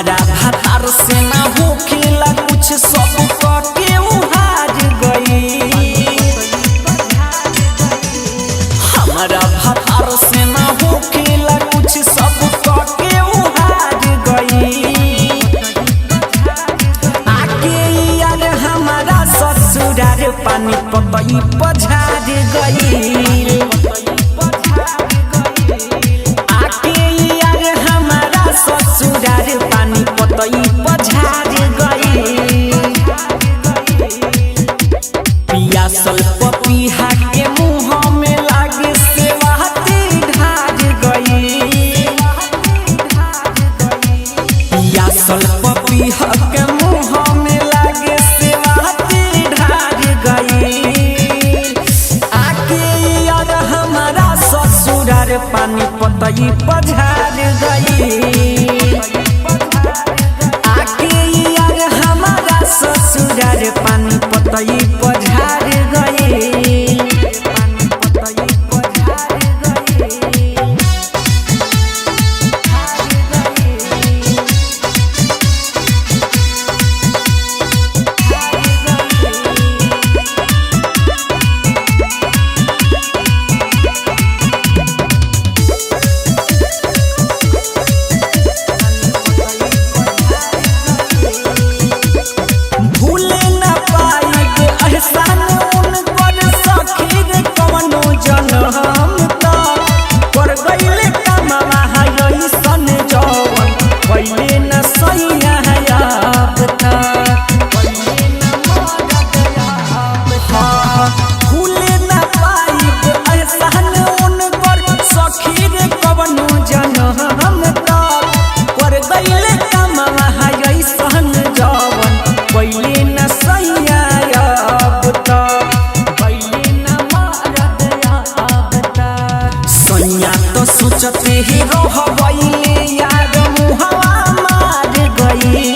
हमारा भातार से ना होखेला कुछ सब के उहार गई। हमारा भातार से ना होखेला कुछ सब के उहार गई। आके यार हमारा ससुरार पानी पतई पझार गई। आके यार हमारा ससुरार पानी पतई पझार गई। पियासल पपीहा के मुँह में लागे सेवाती ढार गई। पियासल पपीहा के मुँह में लागे सेवाती ढार गई। आके यार हमारा ससुरार पानी पतई पझार गई। आके यार हमारा ससुरार पानी पतई पझार गई। भूले न पाएब एहसान उनकर सखी रे कवनो जनम त कर गइले कमवा अइसन जवन पहिले न सैया अब त। भूले न पाएब एहसान उनकर सखी रे कवनो जनम त कर गइले कमवा अइसन जवन पहिले न सैया अब त। पहिले न मरद अब त। सैया तो सोचते ही रह गइले यार मुहवा मार गई।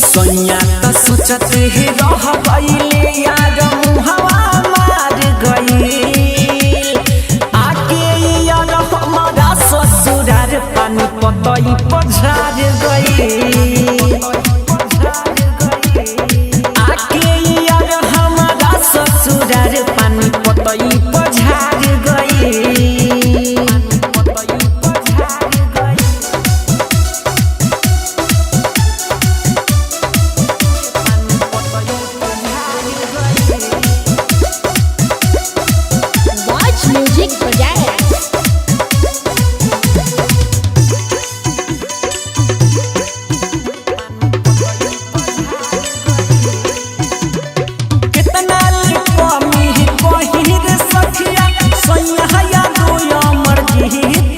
सैया तो सोचते ही रह गइले यार मुहवा मार गई। आके यार हमारा ससुरार पानी पतई पझार गई। आके यार हमारा ससुरार पानी पतई पझार गई। Watch music project. कितना कमी कही रे सखिया सैया यादो अमर जी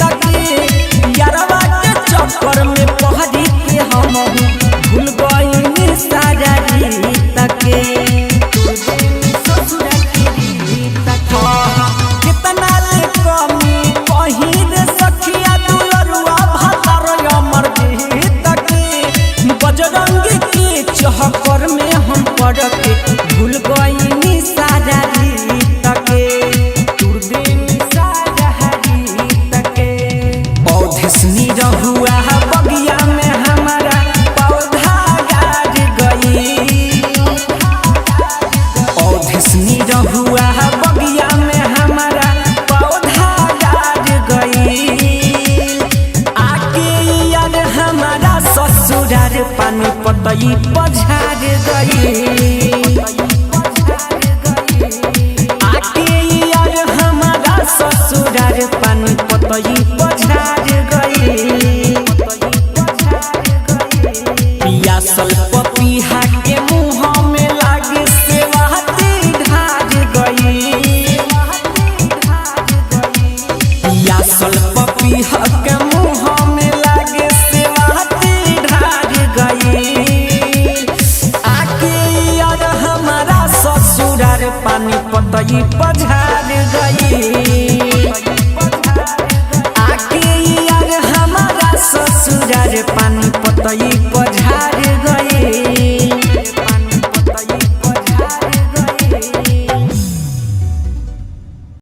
तक यारवा के चक्कर में पहरी के हम भूल गई सारा तक। कितना कमी कही रे सखिया दुलरुआ भातार अमर जी तक बजरंगी के चक्कर में हम पड़ के भूल गई सारा तक। दुर्दिन सारा तक पौधे रहुआ बगिया में हमारा पौधा गाड़ गई। पौधे रहुआ बगिया में हमारा पौधा गाड़ गई। आके यार हमारा ससुरार पानी पतई पझार गई। आके यार हमारा ससुरार पानी पतई पझार गई। पियासल पपीहा के मुँह में लागे सेवाती ढार गई। पियासल पपीहा के मुँह में लागे सेवाती ढार गई। आके यार हमारा ससुरार पानी पतई पझार गई।